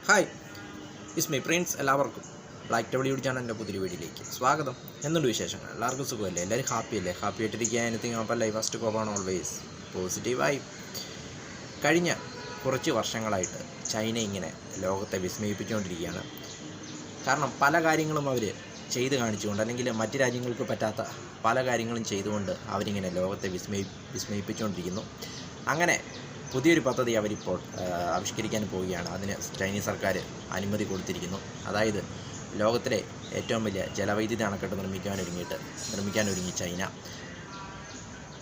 Hi, is my prince. എല്ലാവർക്കും black table YouTube ചാനലിൻ്റെ പുതിയ വീഡിയോയിലേക്ക് സ്വാഗതം. എന്തുണ്ട് വിശേഷങ്ങൾ? എല്ലാവർക്കും സുഖമല്ലേ? എല്ലാവരും ഹാപ്പിയല്ലേ? ഹാപ്പി ആയിട്ടിരിക്കുക. എനിത്തിങ് ഓപ്പൺ ലൈഫ് ഫസ്റ്റ് കോപ്പാണ് ഓൾവേസ് പോസിറ്റീവായി. കഴിഞ്ഞ കുറച്ച് വർഷങ്ങളായിട്ട് ചൈന ഇങ്ങനെ ലോകത്തെ വിസ്മയിപ്പിച്ചുകൊണ്ടിരിക്കുകയാണ്. കാരണം പല കാര്യങ്ങളും അവർ ചെയ്ത് കാണിച്ചുകൊണ്ട്, അല്ലെങ്കിൽ മറ്റ് രാജ്യങ്ങൾക്ക് പറ്റാത്ത പല കാര്യങ്ങളും ചെയ്തുകൊണ്ട് അവരിങ്ങനെ ലോകത്തെ വിസ്മയിപ്പിച്ചുകൊണ്ടിരിക്കുന്നു. അങ്ങനെ പുതിയൊരു പദ്ധതി അവരിപ്പോൾ ആവിഷ്കരിക്കാൻ പോവുകയാണ്. അതിന് ചൈനീസ് സർക്കാർ അനുമതി കൊടുത്തിരിക്കുന്നു. അതായത് ലോകത്തിലെ ഏറ്റവും വലിയ ജലവൈദ്യുതി അണക്കെട്ട് നിർമ്മിക്കാനൊരുങ്ങി ചൈന.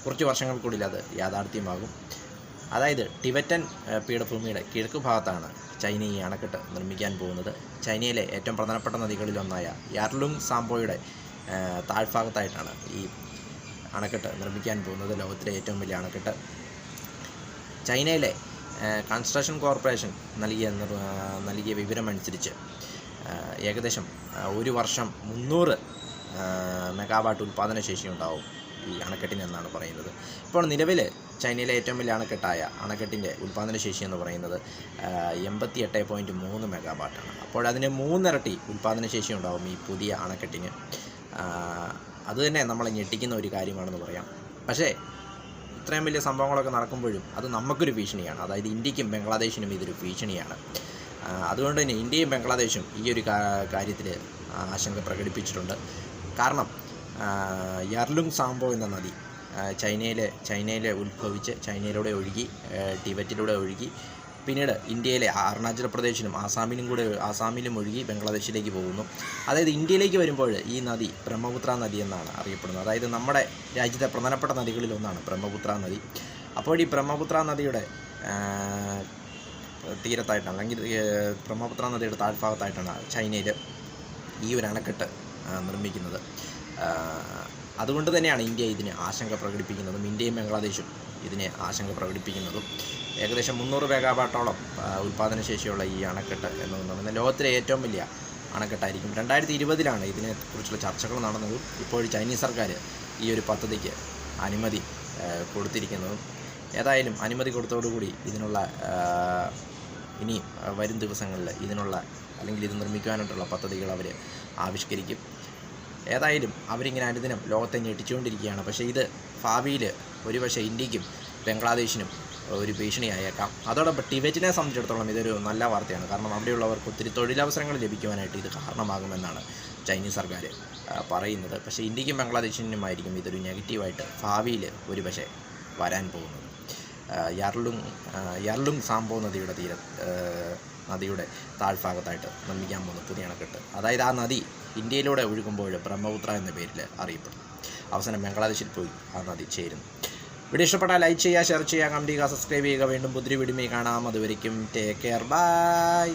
കുറച്ച് വർഷങ്ങൾക്കുള്ളിൽ അത് യാഥാർത്ഥ്യമാകും. അതായത് ടിബറ്റൻ പീഠഭൂമിയുടെ കിഴക്ക് ഭാഗത്താണ് ചൈന ഈ അണക്കെട്ട് നിർമ്മിക്കാൻ പോകുന്നത്. ചൈനയിലെ ഏറ്റവും പ്രധാനപ്പെട്ട നദികളിലൊന്നായ യാർലുങ് സാംബോയുടെ താഴ്ഭാഗത്തായിട്ടാണ് ഈ അണക്കെട്ട് നിർമ്മിക്കാൻ പോകുന്നത്. ലോകത്തിലെ ഏറ്റവും വലിയ അണക്കെട്ട്. ചൈനയിലെ കൺസ്ട്രക്ഷൻ കോർപ്പറേഷൻ നൽകിയ വിവരമനുസരിച്ച് ഏകദേശം ഒരു വർഷം 300 മെഗാവാട്ട് ഉൽപ്പാദനശേഷി ഉണ്ടാവും ഈ അണക്കെട്ടിനെന്നാണ് പറയുന്നത്. ഇപ്പോൾ നിലവിൽ ചൈനയിലെ ഏറ്റവും വലിയ അണക്കെട്ടിൻ്റെ ഉൽപ്പാദനശേഷി എന്ന് പറയുന്നത് 88.3 മെഗാവാട്ടാണ്. അപ്പോൾ അതിന് 3 ഇരട്ടി ഉൽപ്പാദനശേഷി ഉണ്ടാവും ഈ പുതിയ അണക്കെട്ടിന്. അതുതന്നെ നമ്മളെ ഞെട്ടിക്കുന്ന ഒരു കാര്യമാണെന്ന് പറയാം. പക്ഷേ ഇത്രയും വലിയ സംഭവങ്ങളൊക്കെ നടക്കുമ്പോഴും അത് നമുക്കൊരു ഭീഷണിയാണ്. അതായത് ഇന്ത്യക്കും ബംഗ്ലാദേശിനും ഇതൊരു ഭീഷണിയാണ്. അതുകൊണ്ട് തന്നെ ഇന്ത്യയും ബംഗ്ലാദേശും ഈ ഒരു കാര്യത്തിൽ ആശങ്ക പ്രകടിപ്പിച്ചിട്ടുണ്ട്. കാരണം യാർലുങ് സാംബോ എന്ന നദി ചൈനയിലെ ഉത്ഭവിച്ച് ചൈനയിലൂടെ ഒഴുകി ടിബറ്റിലൂടെ ഒഴുകി പിന്നീട് ഇന്ത്യയിലെ അരുണാചൽ പ്രദേശിലും ആസാമിലും ഒഴുകി ബംഗ്ലാദേശിലേക്ക് പോകുന്നു. അതായത് ഇന്ത്യയിലേക്ക് വരുമ്പോൾ ഈ നദി ബ്രഹ്മപുത്ര നദി എന്നാണ് അറിയപ്പെടുന്നത്. അതായത് നമ്മുടെ രാജ്യത്തെ പ്രധാനപ്പെട്ട നദികളിലൊന്നാണ് ബ്രഹ്മപുത്ര നദി. അപ്പോൾ ഈ ബ്രഹ്മപുത്ര നദിയുടെ തീരത്തായിട്ടാണ്, അല്ലെങ്കിൽ ബ്രഹ്മപുത്ര നദിയുടെ താഴ്ഭാഗത്തായിട്ടാണ് ചൈനയിൽ ഈ ഒരു അണക്കെട്ട് നിർമ്മിക്കുന്നത്. അതുകൊണ്ട് തന്നെയാണ് ഇന്ത്യ ഇതിന് ആശങ്ക പ്രകടിപ്പിക്കുന്നതും ഇന്ത്യയും ബംഗ്ലാദേശും ഇതിനെ ആശങ്ക പ്രകടിപ്പിക്കുന്നതും. ഏകദേശം 300 മെഗാവാട്ടോളം ഉൽപ്പാദനശേഷിയുള്ള ഈ അണക്കെട്ട് എന്ന് പറയുന്നത് ലോകത്തിലെ ഏറ്റവും വലിയ അണക്കെട്ടായിരിക്കും. 2020 ഇതിനെക്കുറിച്ചുള്ള ചർച്ചകൾ നടന്നതും ഇപ്പോൾ ചൈനീസ് സർക്കാർ ഈ ഒരു പദ്ധതിക്ക് അനുമതി കൊടുത്തിരിക്കുന്നതും. ഏതായാലും അനുമതി കൊടുത്തോടുകൂടി ഇതിനുള്ള ഇനിയും വരും ദിവസങ്ങളിൽ അല്ലെങ്കിൽ ഇത് നിർമ്മിക്കാനായിട്ടുള്ള പദ്ധതികൾ അവർ ആവിഷ്കരിക്കും. ഏതായാലും അവരിങ്ങനെ അനുദിനം ലോകത്തെ ഞെട്ടിച്ചുകൊണ്ടിരിക്കുകയാണ്. പക്ഷേ ഇത് ഭാവിയിൽ ഒരുപക്ഷെ ഇന്ത്യക്കും ബംഗ്ലാദേശിനും ഒരു ഭീഷണിയായേക്കാം. അതോടൊപ്പം ടിബറ്റിനെ സംബന്ധിച്ചിടത്തോളം ഇതൊരു നല്ല വാർത്തയാണ്. കാരണം അവിടെയുള്ളവർക്ക് ഒത്തിരി തൊഴിലവസരങ്ങൾ ലഭിക്കുവാനായിട്ട് ഇത് കാരണമാകുമെന്നാണ് ചൈനീസ് സർക്കാർ പറയുന്നത്. പക്ഷേ ഇന്ത്യക്കും ബംഗ്ലാദേശിനുമായിരിക്കും ഇതൊരു നെഗറ്റീവായിട്ട് ഭാവിയിൽ ഒരുപക്ഷെ വരാൻ പോകുന്നത്. യാർലുങ് സാംബോ നദിയുടെ താഴ്ഭാഗത്തായിട്ട് നിർമ്മിക്കാൻ പോകുന്ന പുതിയ അണക്കെട്ട്. അതായത് ആ നദി ഇന്ത്യയിലൂടെ ഒഴുകുമ്പോൾ ബ്രഹ്മപുത്ര എന്ന പേരിൽ അറിയപ്പെടുന്നു. അവസാനം ബംഗ്ലാദേശിൽ പോയി ആ നദി ചേരുന്നു. വീഡിയോ ഇഷ്ടപ്പെട്ടാൽ ലൈക്ക് ചെയ്യുക, ഷെയർ ചെയ്യുക, കമൻറ്റ് ചെയ്യുക, സബ്സ്ക്രൈബ് ചെയ്യുക. വീണ്ടും പുതിയ വീഡിയോയിൽ കാണാം. അതുവരെയ്ക്കും ടേക്ക് കെയർ, ബൈ.